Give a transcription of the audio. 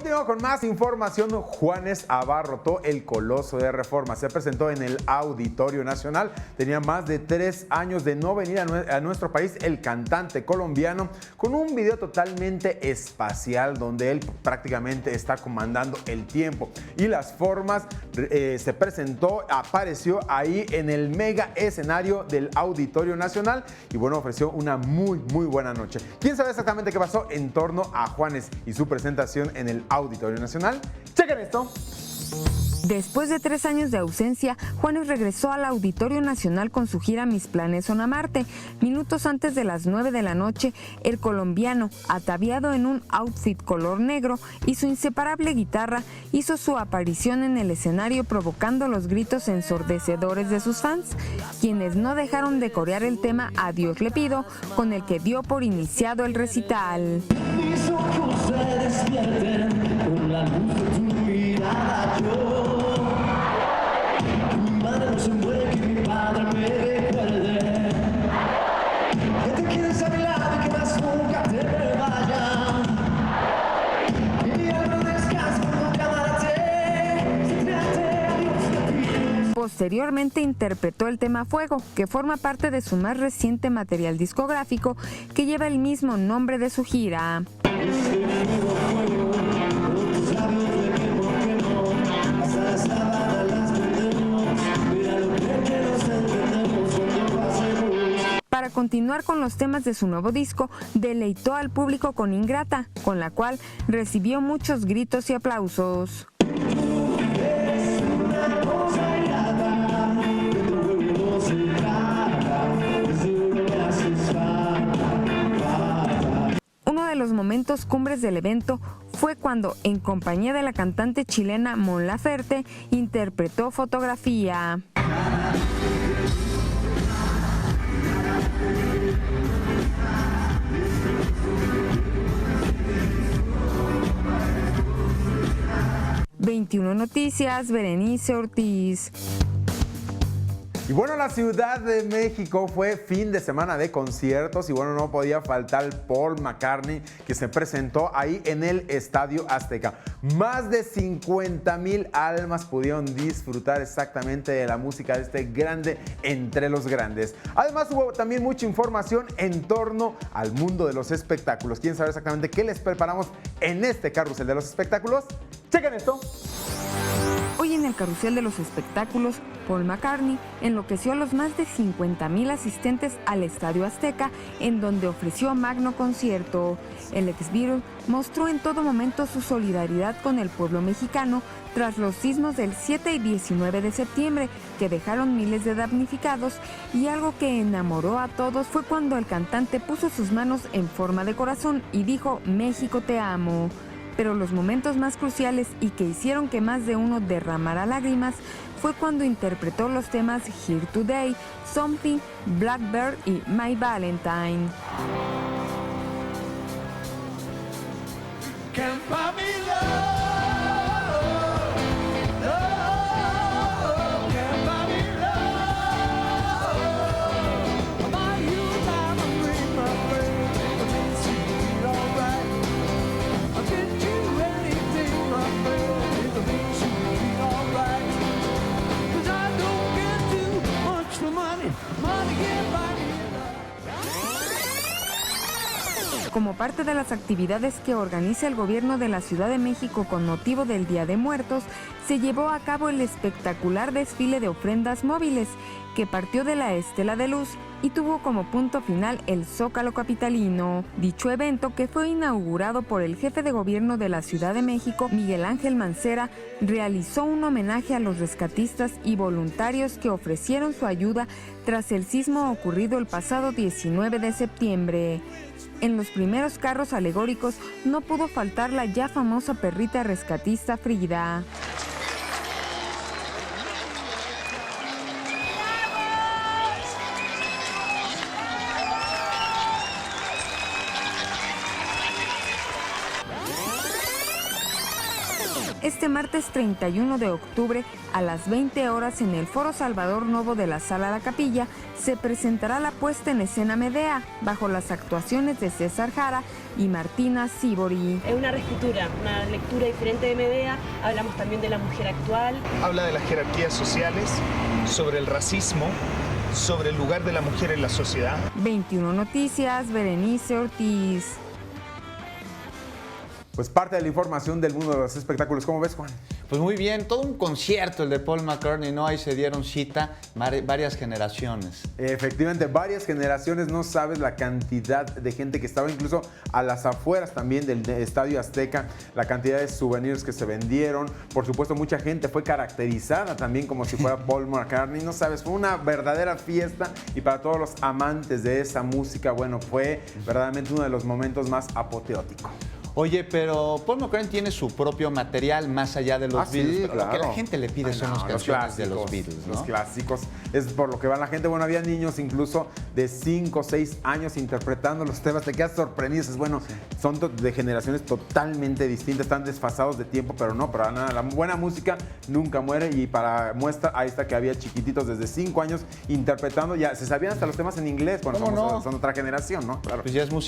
Continuamos con más información. Juanes abarrotó el Coloso de Reforma. Se presentó en el Auditorio Nacional. Tenía más de 3 años de no venir a nuestro país el cantante colombiano, con un video totalmente espacial donde él prácticamente está comandando el tiempo y las formas. Se presentó, apareció ahí en el mega escenario del Auditorio Nacional y bueno, ofreció una muy buena noche. ¿Quién sabe exactamente qué pasó en torno a Juanes y su presentación en el Auditorio Nacional? Chequen esto. Después de 3 años de ausencia, Juanes regresó al Auditorio Nacional con su gira Mis planes son amarte. Minutos antes de las 9 de la noche, el colombiano, ataviado en un outfit color negro y su inseparable guitarra, hizo su aparición en el escenario provocando los gritos ensordecedores de sus fans, quienes no dejaron de corear el tema A Dios le pido, con el que dio por iniciado el recital. Mis ojos se despierten con la luz de tu mirada, mi madre no se muere, que mi padre me recuerde, que te quedes a mi lado y que más nunca te vaya, y mi alma descansa cuando amarte, siéntate a Dios te pido. Posteriormente interpretó el tema Fuego, que forma parte de su más reciente material discográfico, que lleva el mismo nombre de su gira. Para continuar con los temas de su nuevo disco, deleitó al público con Ingrata, con la cual recibió muchos gritos y aplausos. Uno de los momentos cumbres del evento fue cuando, en compañía de la cantante chilena Mon Laferte, interpretó Fotografía. ...21 Noticias, Berenice Ortiz. Y bueno, la Ciudad de México fue fin de semana de conciertos y bueno, no podía faltar Paul McCartney, que se presentó ahí en el Estadio Azteca. Más de 50,000 almas pudieron disfrutar exactamente de la música de este grande entre los grandes. Además hubo también mucha información en torno al mundo de los espectáculos. ¿Quieren saber exactamente qué les preparamos en este carrusel de los espectáculos? ¡Chequen esto! Hoy en el carrusel de los espectáculos, Paul McCartney enloqueció a los más de 50,000 asistentes al Estadio Azteca, en donde ofreció magno concierto. El ex-Beatle mostró en todo momento su solidaridad con el pueblo mexicano tras los sismos del 7 y 19 de septiembre, que dejaron miles de damnificados, y algo que enamoró a todos fue cuando el cantante puso sus manos en forma de corazón y dijo: México te amo. Pero los momentos más cruciales y que hicieron que más de uno derramara lágrimas fue cuando interpretó los temas Here Today, Something, Blackbird y My Valentine. Como parte de las actividades que organiza el gobierno de la Ciudad de México con motivo del Día de Muertos, se llevó a cabo el espectacular desfile de ofrendas móviles, que partió de la Estela de Luz y tuvo como punto final el Zócalo capitalino. Dicho evento, que fue inaugurado por el jefe de gobierno de la Ciudad de México, Miguel Ángel Mancera, realizó un homenaje a los rescatistas y voluntarios que ofrecieron su ayuda tras el sismo ocurrido el pasado 19 de septiembre. En los primeros carros alegóricos no pudo faltar la ya famosa perrita rescatista Frida. Este martes 31 de octubre, a las 20 horas en el Foro Salvador Novo de la Sala La Capilla, se presentará la puesta en escena Medea, bajo las actuaciones de César Jara y Martina Sibori. Es una reescritura, una lectura diferente de Medea. Hablamos también de la mujer actual. Habla de las jerarquías sociales, sobre el racismo, sobre el lugar de la mujer en la sociedad. 21 Noticias, Berenice Ortiz. Pues parte de la información del mundo de los espectáculos. ¿Cómo ves, Juan? Pues muy bien, todo un concierto el de Paul McCartney, ¿no? Ahí se dieron cita varias generaciones. Efectivamente, varias generaciones, no sabes la cantidad de gente que estaba incluso a las afueras también del Estadio Azteca, la cantidad de souvenirs que se vendieron. Por supuesto, mucha gente fue caracterizada también como si fuera Paul McCartney, no sabes, fue una verdadera fiesta y para todos los amantes de esa música, bueno, fue verdaderamente uno de los momentos más apoteóticos. Oye, pero Paul McCartney tiene su propio material más allá de los Beatles. Sí, pero claro. lo que la gente le pide son las canciones de los Beatles, ¿no? Los clásicos. Es por lo que va la gente. Bueno, había niños incluso de 5 o 6 años interpretando los temas. Te quedas sorprendido. Dices, bueno, son de generaciones totalmente distintas, están desfasados de tiempo, pero no, para nada. La buena música nunca muere y para muestra, ahí está que había chiquititos desde 5 años interpretando. Ya se sabían hasta los temas en inglés. Bueno, ¿Cómo no? son otra generación, ¿no? Claro. Pues ya es música.